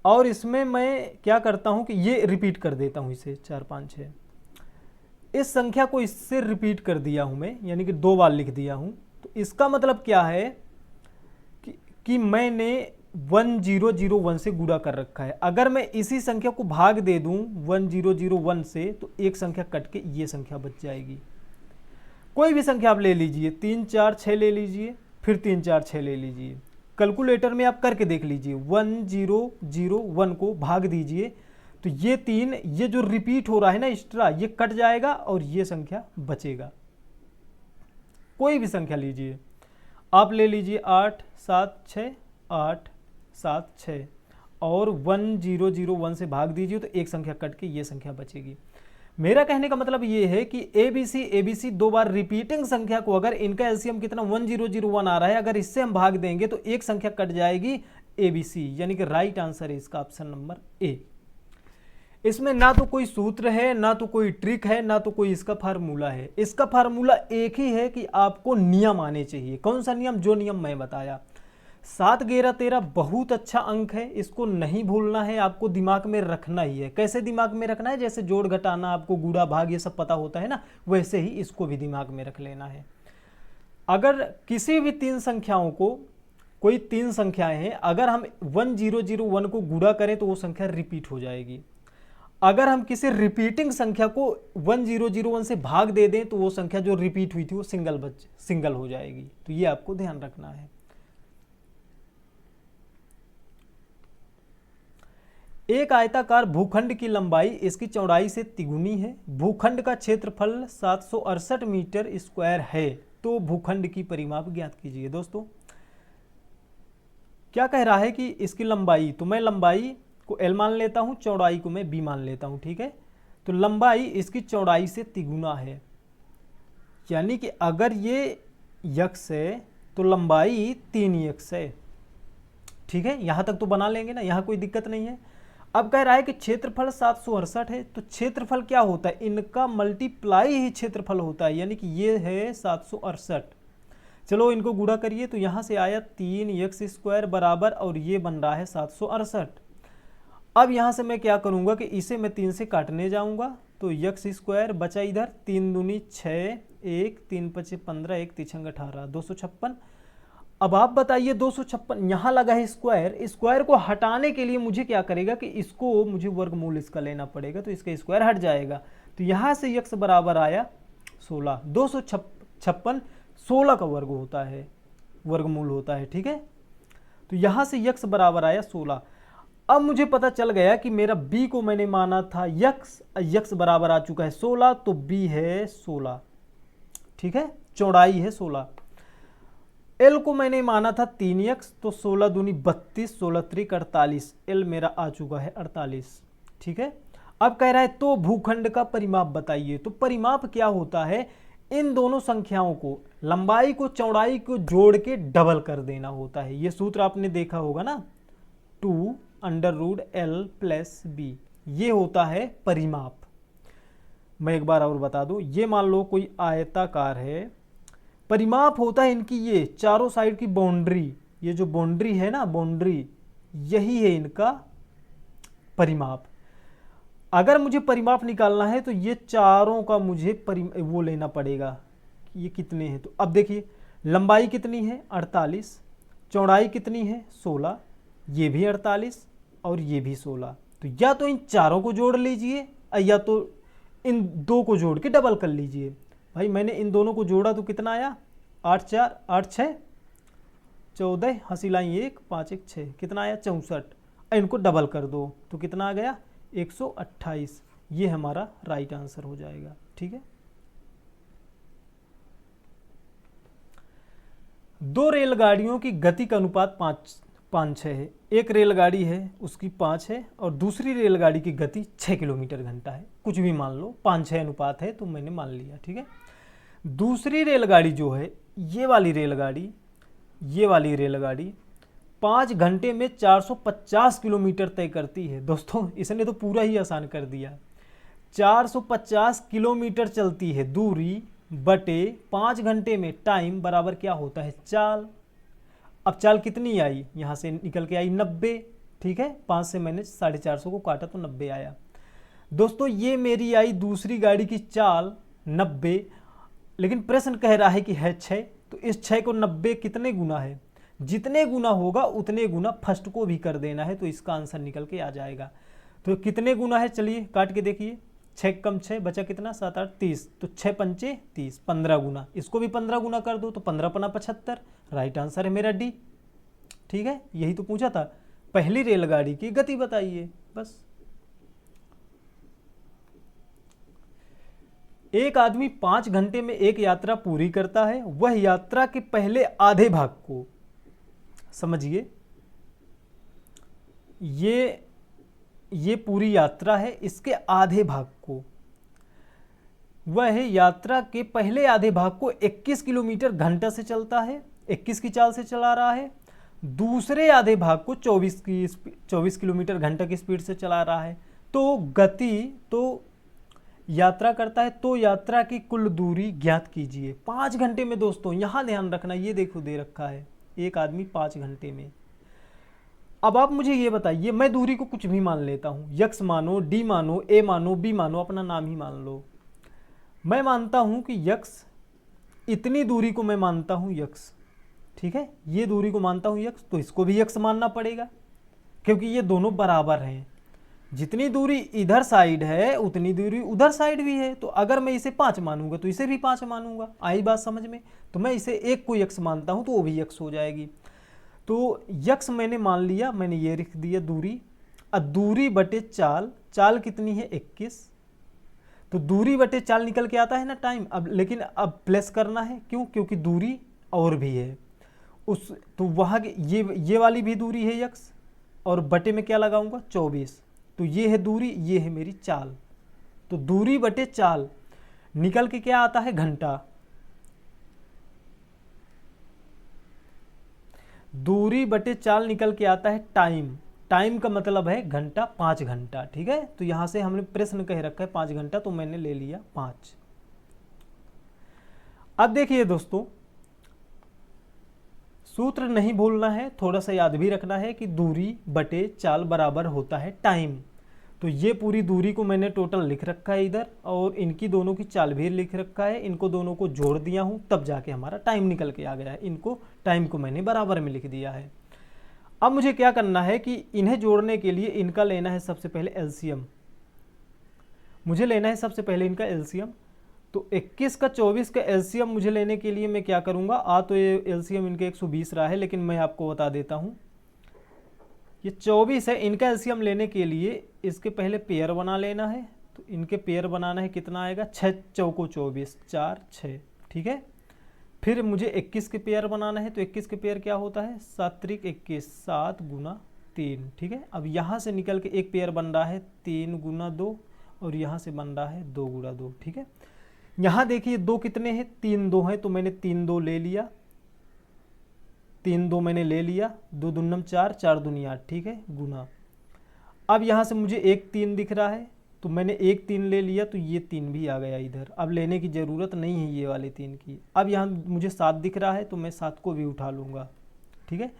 S1: और इसमें मैं क्या करता हूं कि ये रिपीट कर देता हूं इसे 4 5 6, इस संख्या को इससे रिपीट कर दिया हूं मैं, यानी कि 2 बार लिख दिया हूं। तो इसका मतलब क्या है कि मैंने 1001 से गुणा कर रखा है। अगर मैं इसी संख्या को भाग दे दूं 1001 से, तो एक संख्या कट के ये संख्या बच जाएगी। कोई भी संख्या आप ले लीजिए, 3 4 6 ले लीजिए, फिर 3 4 6 ले लीजिए, कैलकुलेटर में आप करके देख लीजिए, 1001 को भाग दीजिए, तो ये 3, ये जो रिपीट हो रहा है ना एक्स्ट्रा, ये कट जाएगा और ये संख्या बचेगा। कोई भी संख्या लीजिए, आप ले लीजिए 8 7 6 8 7 6 और 1001 से भाग दीजिए, तो एक संख्या कट के ये संख्या बचेगी। मेरा कहने का मतलब ये है कि ABC 2 बार रिपीटिंग संख्या को, अगर इनका एलसीएम कितना 1001 आ रहा है, अगर इससे हम भाग देंगे तो एक संख्या कट जाएगी ABC, यानी कि राइट आंसर है इसका ऑप्शन नंबर ए। इसमें ना तो कोई सूत्र है, ना तो कोई ट्रिक है, ना तो कोई इसका फार्मूला है। इसका फार्मूला एक ही है कि आपको नियम आने चाहिए। कौन सा नियम? जो नियम मैं बताया। 7 11 13 बहुत अच्छा अंक है, इसको नहीं भूलना है, आपको दिमाग में रखना ही है। कैसे दिमाग में रखना है? जैसे जोड़ घटाना, आपको गुणा भाग ये सब पता होता है ना, वैसे ही इसको भी दिमाग में रख लेना है। अगर किसी भी 3 संख्याओं को, कोई 3 संख्याएं हैं, अगर हम 1001 को गुणा करें तो वो संख्या रिपीट हो जाएगी। अगर हम किसी रिपीटिंग संख्या को 1001 से भाग दे दें तो वो संख्या जो रिपीट हुई थी वो सिंगल हो जाएगी। तो ये आपको ध्यान रखना है। एक आयताकार भूखंड की लंबाई इसकी चौड़ाई से तिगुनी है। भूखंड का क्षेत्रफल 768 मीटर स्क्वायर है, तो भूखंड की परिमाप ज्ञात कीजिए। दोस्तों क्या कह रहा है कि इसकी लंबाई, तो मैं लंबाई को L मान लेता हूं, चौड़ाई को मैं B मान लेता हूं, ठीक है। तो लंबाई इसकी चौड़ाई से तिगुना है, यानी कि अगर ये x है तो लंबाई 3x है, ठीक है। यहां तक तो बना लेंगे ना, यहां कोई दिक्कत नहीं है। अब कह रहा है कि क्षेत्रफल 768 है, तो क्षेत्रफल क्या होता है? इनका मल्टीप्लाई ही क्षेत्रफल होता है, यानी कि ये है 768। चलो इनको गुणा करिए, तो यहां से आया 3x² बराबर, और ये बन रहा है 768। अब यहाँ से मैं क्या करूँगा कि इसे मैं 3 से काटने जाऊँगा, तो x² बचा इधर, 3 दूनी 6, 1 3 5 15, 1 3 18, 256। अब आप बताइए 256 यहाँ लगा है स्क्वायर को हटाने के लिए मुझे क्या करेगा कि इसको मुझे वर्गमूल इसका लेना पड़ेगा, तो इसका स्क्वायर हट जाएगा। तो यहाँ से x बराबर आया 16। 256 16 का वर्ग होता है, वर्गमूल होता है, ठीक है। तो यहाँ से x बराबर आया 16। अब मुझे पता चल गया कि मेरा b को मैंने माना था x बराबर आ चुका है 16, तो b है 16, ठीक है, चौड़ाई है 16। l को मैंने माना था 3x, तो 16 दूनी 32, 16 त्रिक 48, l मेरा आ चुका है 48, ठीक है। अब कह रहा है तो भूखंड का परिमाप बताइए। तो परिमाप क्या होता है? इन दोनों संख्याओं को, लंबाई को चौड़ाई को जोड़ के डबल कर देना होता है। ये सूत्र आपने देखा होगा ना, 2√L + B, ये होता है परिमाप। मैं एक बार और बता दूं, ये मान लो कोई आयताकार है, परिमाप होता है इनकी ये चारों साइड की बाउंड्री, ये जो बाउंड्री है ना, बाउंड्री, यही है इनका परिमाप। अगर मुझे परिमाप निकालना है तो ये चारों का मुझे वो लेना पड़ेगा, ये कितने हैं। तो अब देखिए लंबाई कितनी है 48, चौड़ाई कितनी है 16, ये भी 48 और ये भी 16। तो या तो इन चारों को जोड़ लीजिए या तो इन दो को जोड़ के डबल कर लीजिए। भाई मैंने इन दोनों को जोड़ा तो कितना आया, 8 4 8 6 14, हंसी लाई 1 5 1 6, कितना आया 64। इनको डबल कर दो तो कितना आ गया 128। ये हमारा राइट आंसर हो जाएगा। ठीक है, दो रेलगाड़ियों की गति का अनुपात 5-6 है। एक रेलगाड़ी है उसकी 5 है और दूसरी रेलगाड़ी की गति 6 किलोमीटर घंटा है, कुछ भी मान लो, 5-6 अनुपात है तो मैंने मान लिया। ठीक है, दूसरी रेलगाड़ी जो है ये वाली रेलगाड़ी 5 घंटे में 450 किलोमीटर तय करती है। दोस्तों इसने तो पूरा ही आसान कर दिया, 450 किलोमीटर चलती है दूरी बटे 5 घंटे में टाइम बराबर क्या होता है, चाल। अब चाल कितनी आई, यहाँ से निकल के आई 90। ठीक है, 5 से मैंने 450 को काटा तो 90 आया। दोस्तों ये मेरी आई दूसरी गाड़ी की चाल 90, लेकिन प्रश्न कह रहा है कि है 6, तो इस 6 को 90 कितने गुना है, जितने गुना होगा उतने गुना फर्स्ट को भी कर देना है, तो इसका आंसर निकल के आ जाएगा। तो कितने गुना है, चलिए काट के देखिए, 6 कम 6 बचा कितना, 7 8 30, तो 6 पंचे 30, 15 गुना। इसको भी 15 गुना कर दो तो 15 पना 75। राइट आंसर है मेरा डी। ठीक है, यही तो पूछा था, पहली रेलगाड़ी की गति बताइए बस। एक आदमी 5 घंटे में एक यात्रा पूरी करता है, वह यात्रा के पहले आधे भाग को, समझिए ये पूरी यात्रा है, इसके आधे भाग को, वह यात्रा के पहले आधे भाग को 21 किलोमीटर घंटा से चलता है, 21 की चाल से चला रहा है। दूसरे आधे भाग को 24 किलोमीटर घंटा की स्पीड से चला रहा है। तो गति तो यात्रा करता है, तो यात्रा की कुल दूरी ज्ञात कीजिए 5 घंटे में। दोस्तों यहाँ ध्यान रखना, ये देखो दे रखा है एक आदमी 5 घंटे में। अब आप मुझे ये बताइए, मैं दूरी को कुछ भी मान लेता हूँ, यक्स मानो, डी मानो, ए मानो, बी मानो, अपना नाम ही मान लो। मैं मानता हूँ कि यक्स, इतनी दूरी को मैं मानता हूँ यक्स। ठीक है, ये दूरी को मानता हूँ यक्स, तो इसको भी यक्स मानना पड़ेगा क्योंकि ये दोनों बराबर हैं। जितनी दूरी इधर साइड है उतनी दूरी उधर साइड भी है। तो अगर मैं इसे 5 मानूंगा तो इसे भी 5 मानूंगा। आई बात समझ में? तो मैं इसे एक को यक्स मानता हूं तो वो भी यक्स हो जाएगी। तो यक्स मैंने मान लिया, मैंने ये लिख दिया दूरी। अब दूरी बटे चाल, चाल कितनी है 21, तो दूरी बटे चाल निकल के आता है ना टाइम। अब लेकिन अब प्लस करना है, क्यों? क्योंकि दूरी और भी है उस, तो वहाँ ये वाली भी दूरी है यक्स, और बटे में क्या लगाऊंगा 24। तो ये है दूरी, ये है मेरी चाल। तो दूरी बटे चाल निकल के क्या आता है घंटा। दूरी बटे चाल निकल के आता है टाइम। टाइम का मतलब है घंटा, 5 घंटा। ठीक है, तो यहां से हमने प्रश्न कह रखा है 5 घंटा, तो मैंने ले लिया 5। अब देखिए दोस्तों, सूत्र नहीं भूलना है, थोड़ा सा याद भी रखना है कि दूरी बटे चाल बराबर होता है टाइम। तो ये पूरी दूरी को मैंने टोटल लिख रखा है इधर, और इनकी दोनों की चाल भी लिख रखा है। इनको दोनों को जोड़ दिया हूँ, तब जाके हमारा टाइम निकल के आ गया है। इनको टाइम को मैंने बराबर में लिख दिया है। अब मुझे क्या करना है कि इन्हें जोड़ने के लिए इनका लेना है सबसे पहले एलसीएम। मुझे लेना है सबसे पहले इनका एलसीएम। तो 21 का 24 का एलसीएम मुझे लेने के लिए मैं क्या करूँगा, तो ये एलसीएम इनके 120 रहा है, लेकिन मैं आपको बता देता हूँ ये 24 है। इनका एलसीएम लेने के लिए इसके पहले पेयर बना लेना है। तो इनके पेयर बनाना है, कितना आएगा 6 चौको 24, 4 6। ठीक है, फिर मुझे 21 के पेयर बनाना है। तो 21 के पेयर क्या होता है 7 त्रिक 21, 7 गुना 3। ठीक है, अब यहाँ से निकल के एक पेयर बन रहा है 3 गुना 2, और यहाँ से बन रहा है 2 गुना 2। ठीक है, यहाँ देखिए 2 कितने हैं, 3 2 हैं, तो मैंने 3 2 ले लिया, 3 2 मैंने ले लिया, 2 दूनम 4, 4 दूनी 8। ठीक है, गुना। अब यहाँ से मुझे 1 3 दिख रहा है, तो मैंने एक 3 ले लिया तो ये 3 भी आ गया इधर। अब लेने की ज़रूरत नहीं है ये वाले 3 की। अब यहाँ मुझे 7 दिख रहा है तो मैं 7 को भी उठा लूँगा, ठीक है।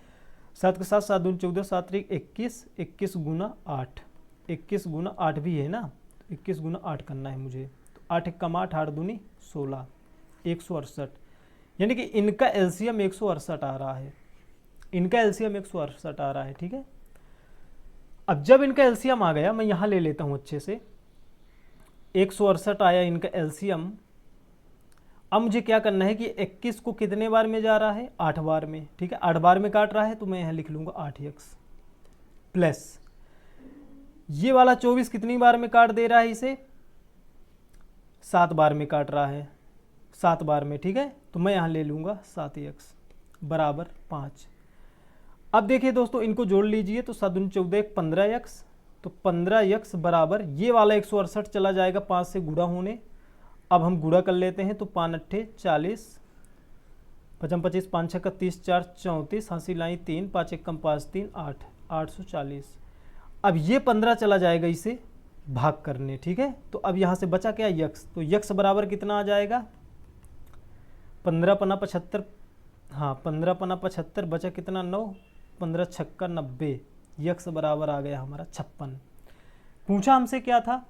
S1: 7 के साथ 7 दूनी 14, 7 3 21, 21 गुना 8, 21 गुना 8 भी है ना, 21 गुना 8 करना है मुझे। तो 8 1 8, 8 दूनी 16, 168, यानी कि इनका एलसीएम 168 आ रहा है, इनका एलसीएम 168 आ रहा है, ठीक है। अब जब इनका एलसीएम आ गया, मैं यहाँ ले लेता हूँ अच्छे से, 168 आया इनका एलसीएम। अब मुझे क्या करना है कि 21 को कितने बार में जा रहा है, 8 बार में, ठीक है। 8 बार में काट रहा है तो मैं यहाँ लिख लूँगा 8x प्लस ये वाला 24 कितनी बार में काट दे रहा है इसे, 7 बार में काट रहा है, 7 बार में, ठीक है। तो मैं यहाँ ले लूँगा 7x बराबर 5। अब देखिए दोस्तों, इनको जोड़ लीजिए तो 7 दूनी 14, 15x, तो 15x बराबर ये वाला 168 चला जाएगा 5 से गुणा होने। अब हम गुणा कर लेते हैं तो 5 अट्ठे 40, 5 25, 5 6 30, 4 34, हाँसी लाई 3, 5 1 5 3 8, 840। अब ये 15 चला जाएगा इसे भाग करने, ठीक है। तो अब यहाँ से बचा क्या, यक्स, तो यक्स बराबर कितना आ जाएगा, 15 पना 75, हाँ 15 पना 75, बचा कितना 9, 15 छक्का 90, यक्स बराबर आ गया हमारा 56। पूछा हमसे क्या था,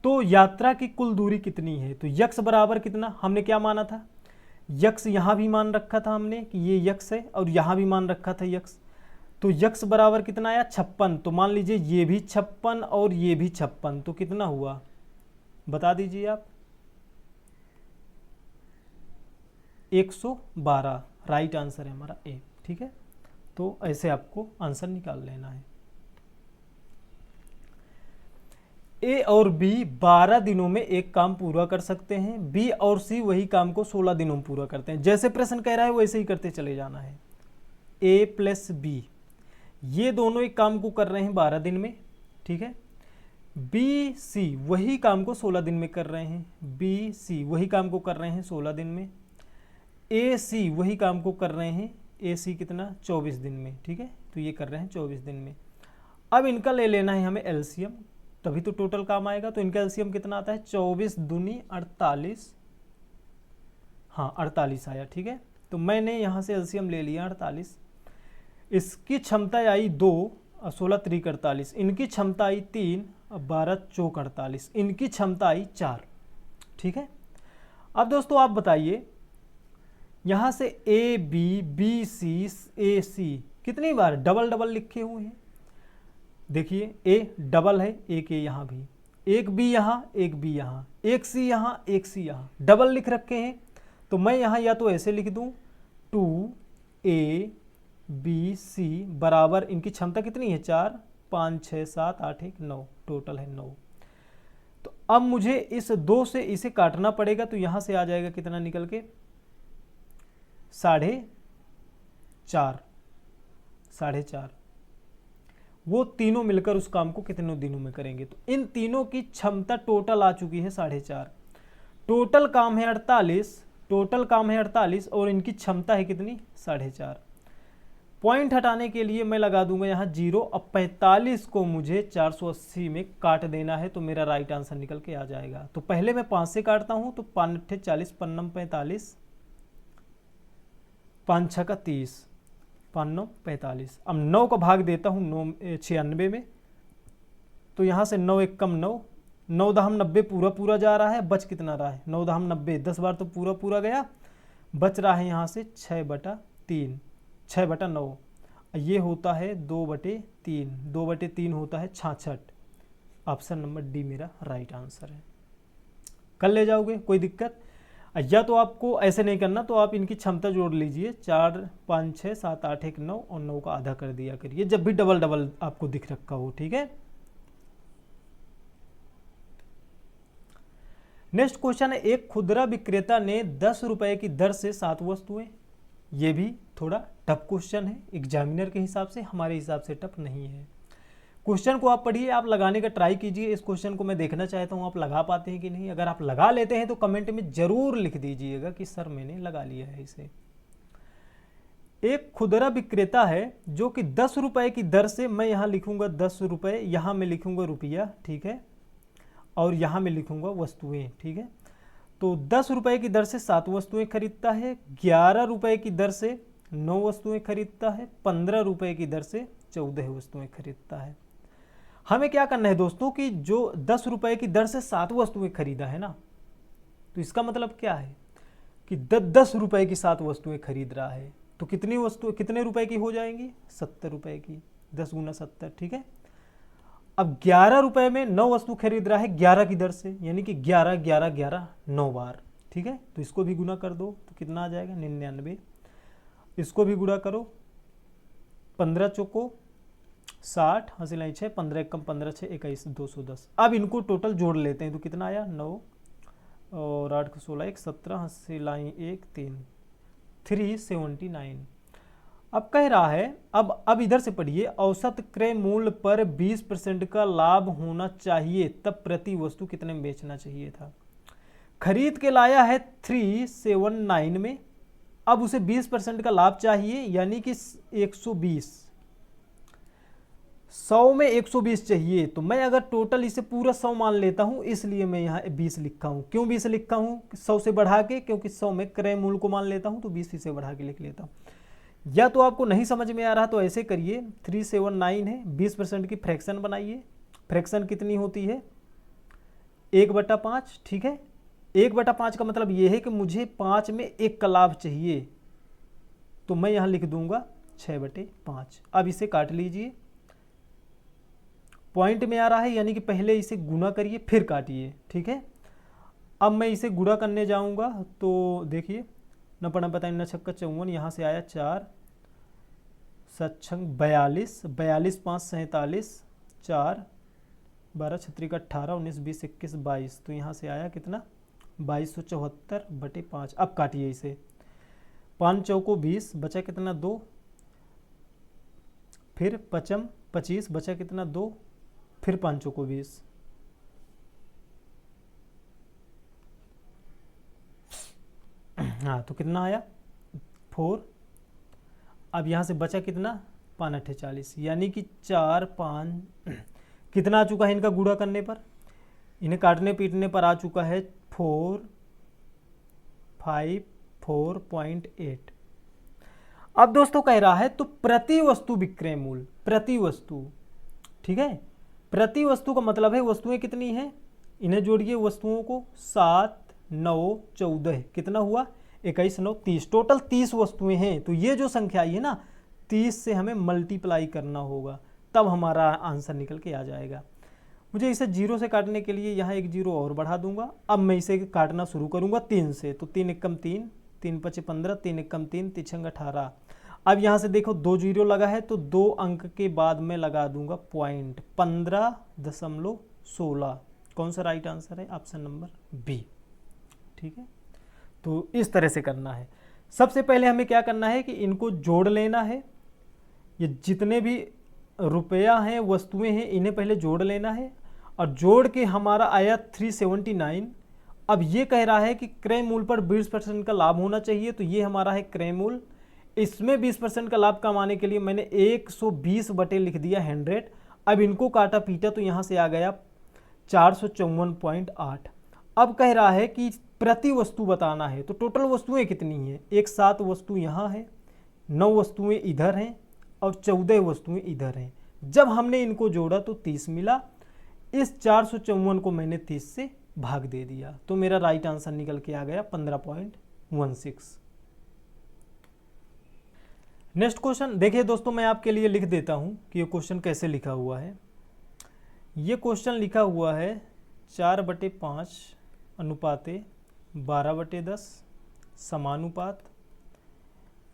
S1: तो यात्रा की कुल दूरी कितनी है, तो यक्स बराबर कितना, हमने क्या माना था, यक्स यहाँ भी मान रखा था हमने कि ये यक्स है और यहाँ भी मान रखा था यक्स। तो यक्स बराबर कितना आया, 56। तो मान लीजिए ये भी 56 और ये भी 56, तो कितना हुआ बता दीजिए आप, 112 राइट आंसर है हमारा ए, ठीक है। तो ऐसे आपको आंसर निकाल लेना है। ए और बी 12 दिनों में एक काम पूरा कर सकते हैं, बी और सी वही काम को 16 दिनों में पूरा करते हैं। जैसे प्रश्न कह रहा है वैसे ही करते चले जाना है। ए प्लस बी ये दोनों एक काम को कर रहे हैं 12 दिन में, ठीक है। बी सी वही काम को 16 दिन में कर रहे हैं, बी सी वही काम को कर रहे हैं 16 दिन में। ए सी वही काम को कर रहे हैं, ए सी कितना 24 दिन में, ठीक है। तो ये कर रहे हैं 24 दिन में। अब इनका ले लेना है हमें एलसीएम, तभी तो टोटल काम आएगा। तो इनका एलसीएम कितना आता है, 24 दूनी 48, हाँ 48 आया, ठीक है। तो मैंने यहाँ से एलसीएम ले लिया 48। इसकी क्षमता आई 2, 16 त्रिक 48, इनकी क्षमता आई 3, 12 चौक 48, इनकी क्षमता आई 4, ठीक है। अब दोस्तों आप बताइए, यहाँ से ए बी बी सी ए सी कितनी बार डबल डबल लिखे हुए हैं, देखिए ए डबल है, एक ए यहाँ भी, एक बी यहाँ, एक बी यहाँ, एक सी यहाँ, एक सी यहाँ, डबल लिख रखे हैं। तो मैं यहाँ या तो ऐसे लिख दूँ 2a बी सी बराबर, इनकी क्षमता कितनी है 4, 5 6 7 8 1 9, टोटल है 9। तो अब मुझे इस 2 से इसे काटना पड़ेगा, तो यहाँ से आ जाएगा कितना निकल के 4.5, वो तीनों मिलकर उस काम को कितने दिनों में करेंगे। तो इन तीनों की क्षमता टोटल आ चुकी है 4.5, टोटल काम है 48, टोटल काम है 48 और इनकी क्षमता है कितनी 4.5। पॉइंट हटाने के लिए मैं लगा दूंगा यहाँ 0। अब 45 को मुझे 480 में काट देना है, तो मेरा राइट आंसर निकल के आ जाएगा। तो पहले मैं 5 से काटता हूँ, तो 5 अट्ठे 40, 5 9 45, 5 6 का 30, 5 9 45। अब 9 का भाग देता हूँ 96 में, तो यहाँ से 9 1 कम 9, 9 दहम 90 पूरा जा रहा है, बच कितना रहा है 9 दहम 90, 10 बार तो पूरा गया, बच रहा है यहाँ से 6/3, 6/9, ये होता है 2/3, 2/3 होता है 66। ऑप्शन नंबर डी मेरा राइट आंसर है। कर ले जाओगे कोई दिक्कत, या तो आपको ऐसे नहीं करना, तो आप इनकी क्षमता जोड़ लीजिए, 4 5 6 7 8 1 9 और 9 का आधा कर दिया करिए जब भी डबल डबल आपको दिख रखा हो, ठीक है। नेक्स्ट क्वेश्चन है, एक खुदरा विक्रेता ने 10 रुपए की दर से 7 वस्तुएं, ये भी थोड़ा टफ क्वेश्चन है, एग्जामिनर के हिसाब से, हमारे हिसाब से टफ नहीं है। क्वेश्चन को आप पढ़िए, आप लगाने का ट्राई कीजिए। इस क्वेश्चन को मैं देखना चाहता हूँ आप लगा पाते हैं कि नहीं। अगर आप लगा लेते हैं तो कमेंट में जरूर लिख दीजिएगा कि सर मैंने लगा लिया है इसे। एक खुदरा विक्रेता है जो कि 10 रुपए की दर से, मैं यहाँ लिखूंगा 10 रुपए, यहाँ मैं लिखूंगा रुपया, ठीक है। और यहाँ मैं लिखूँगा वस्तुएं, ठीक है। तो 10 रुपये की दर से 7 वस्तुएं खरीदता है, 11 रुपये की दर से 9 वस्तुएं खरीदता है, 15 रुपये की दर से 14 वस्तुएं खरीदता है। हमें क्या करना है दोस्तों कि जो 10 रुपये की दर से 7 वस्तुएं खरीदा है ना, तो इसका मतलब क्या है कि 10 रुपये की 7 वस्तुएं खरीद रहा है, तो कितनी वस्तु कितने रुपए की हो जाएंगी? 70 रुपये की, 10 गुना 70, ठीक है। अब 11 रुपये में 9 वस्तु खरीद रहा है 11 की दर से, यानी कि 11 11 11 9 बार, ठीक है। तो इसको भी गुना कर दो तो कितना आ जाएगा? 99। इसको भी गुणा करो, 15 चौको 60, हंसी लाई 6, 15 कम 15 6 21 210। अब इनको टोटल जोड़ लेते हैं तो कितना आया? 9 और 8 को 16 1 17, हंसी लाई 1 3 379। अब कह रहा है, अब इधर से पढ़िए, औसत क्रय मूल्य पर 20% का लाभ होना चाहिए, तब प्रति वस्तु कितने में बेचना चाहिए था। खरीद के लाया है 379 में, अब उसे 20% का लाभ चाहिए, यानी कि 120, 100 में 120 चाहिए। तो मैं अगर टोटल इसे पूरा 100 मान लेता हूं, इसलिए मैं यहाँ 20 लिखा हूं। क्यों 20 लिखा हूं? 100 से बढ़ा के, क्योंकि 100 में क्रय मूल्य को मान लेता हूं, तो 20 से बढ़ा के लिख लेता हूं। या तो आपको नहीं समझ में आ रहा तो ऐसे करिए, 379 है, 20% की फ्रैक्शन बनाइए। फ्रैक्शन कितनी होती है? 1/5, ठीक है। 1/5 का मतलब ये है कि मुझे 5 में 1 का लाभ चाहिए, तो मैं यहाँ लिख दूंगा 6/5। अब इसे काट लीजिए, पॉइंट में आ रहा है, यानी कि पहले इसे गुना करिए फिर काटिए, ठीक है। अब मैं इसे गुणा करने जाऊंगा तो देखिए, न पढ़ा पता न छक्का 54, यहाँ से आया 4 7 42, 42 5 47, 4 12 छत्री का 18 19 20 21 22, तो यहाँ से आया कितना? 2274/5। अब काटिए इसे, 5 चौको 20, बचा कितना? 2, फिर 5 25, बचा कितना? 2, फिर 5 चौको 20, हाँ तो कितना आया? 4। अब यहाँ से बचा कितना? 5 8 40, यानी कि 4 5 कितना आ चुका है इनका गुणा करने पर? इन्हें काटने पीटने पर आ चुका है 454.8। अब दोस्तों कह रहा है तो प्रति वस्तु विक्रय मूल्य, प्रति वस्तु, ठीक है। प्रति वस्तु का मतलब है वस्तुएं कितनी हैं, इन्हें जोड़िए वस्तुओं को, 7 9 14, कितना हुआ? 21 9 30, टोटल 30 वस्तुएं हैं। तो ये जो संख्या आई है ना, 30 से हमें मल्टीप्लाई करना होगा, तब हमारा आंसर निकल के आ जाएगा। मुझे इसे 0 से काटने के लिए यहाँ एक 0 और बढ़ा दूंगा। अब मैं इसे काटना शुरू करूंगा 3 से, तो 3 एकम 3, 3 5 15, 3 एकम 3, 3 6 18। अब यहाँ से देखो 2 0 लगा है, तो 2 अंक के बाद में लगा दूंगा पॉइंट, 15.16। कौन सा राइट आंसर है? ऑप्शन नंबर बी, ठीक है। तो इस तरह से करना है। सबसे पहले हमें क्या करना है कि इनको जोड़ लेना है, ये जितने भी रुपया हैं वस्तुएं हैं इन्हें पहले जोड़ लेना है, और जोड़ के हमारा आया 379। अब ये कह रहा है कि क्रय मूल्य पर 20% का लाभ होना चाहिए, तो ये हमारा है क्रय मूल्य। इसमें 20% का लाभ कमाने के लिए मैंने 120 बटे लिख दिया 100। अब इनको काटा पीटा तो यहाँ से आ गया 454.8। अब कह रहा है कि प्रति वस्तु बताना है, तो टोटल वस्तुएं कितनी हैं? एक 7 वस्तु यहाँ है, 9 वस्तुएं इधर हैं और 14 वस्तुएं इधर हैं। जब हमने इनको जोड़ा तो 30 मिला, इस 454 को मैंने 30 से भाग दे दिया, तो मेरा राइट आंसर निकल के आ गया 15.16। नेक्स्ट क्वेश्चन देखिए दोस्तों, मैं आपके लिए लिख देता हूं कि ये क्वेश्चन कैसे लिखा हुआ है। ये क्वेश्चन लिखा हुआ है 4/5 अनुपाते 12/10 समानुपात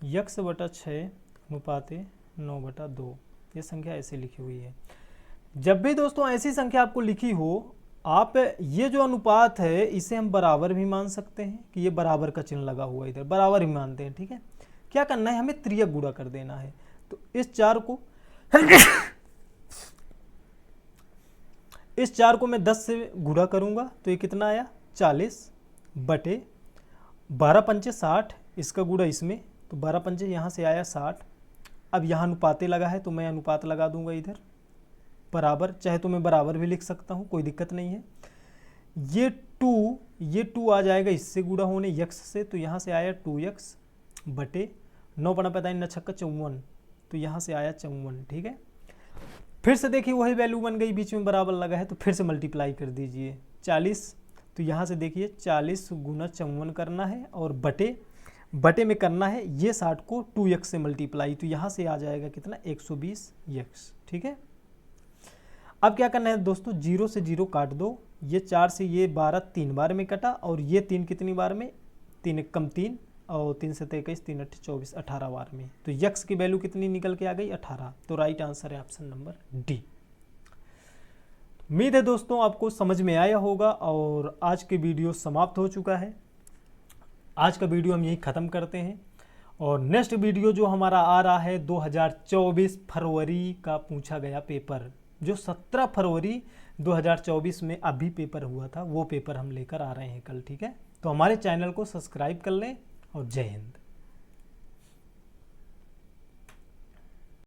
S1: x/6 अनुपाते 9/2। ये संख्या ऐसे लिखी हुई है। जब भी दोस्तों ऐसी संख्या आपको लिखी हो, आप ये जो अनुपात है इसे हम बराबर भी मान सकते हैं कि ये बराबर का चिन्ह लगा हुआ है, इधर बराबर ही मानते हैं, ठीक है। क्या करना है, हमें त्रियक गुणा कर देना है। तो इस 4 को इस 4 को मैं 10 से गुणा करूंगा तो ये कितना आया? 40 बटे 12 पंचे 60, इसका गुणा इसमें, तो 12 पंचे यहाँ से आया 60। अब यहाँ अनुपाते लगा है तो मैं अनुपात लगा दूंगा इधर बराबर, चाहे तो मैं बराबर भी लिख सकता हूँ, कोई दिक्कत नहीं है। ये टू आ जाएगा इससे गुणा होने यक्स से, तो यहाँ से आया 2x बटे 9 बना 45 छक्का 54, तो यहाँ से आया 54। ठीक है, फिर से देखिए वही वैल्यू बन गई, बीच में बराबर लगा है तो फिर से मल्टीप्लाई कर दीजिए 40, तो यहाँ से देखिए 40 गुना 54 करना है और बटे में करना है ये 60 को 2x से मल्टीप्लाई, तो यहाँ से आ जाएगा कितना 120x। ठीक है, अब क्या करना है दोस्तों, 0 से 0 काट दो, ये 4 से ये 12 3 बार में कटा और ये 3 कितनी बार में, 3 एक कम 3 और 3 से 21 3 8 24 18 बार में, तो यक्स की वैल्यू कितनी निकल के आ गई 18, तो राइट आंसर है ऑप्शन नंबर डी। उम्मीद है दोस्तों आपको समझ में आया होगा और आज के वीडियो समाप्त हो चुका है। आज का वीडियो हम यही ख़त्म करते हैं और नेक्स्ट वीडियो जो हमारा आ रहा है 2024 फरवरी का पूछा गया पेपर, जो 17 फरवरी 2024 में अभी पेपर हुआ था, वो पेपर हम लेकर आ रहे हैं कल। ठीक है, तो हमारे चैनल को सब्सक्राइब कर लें और जय हिंद।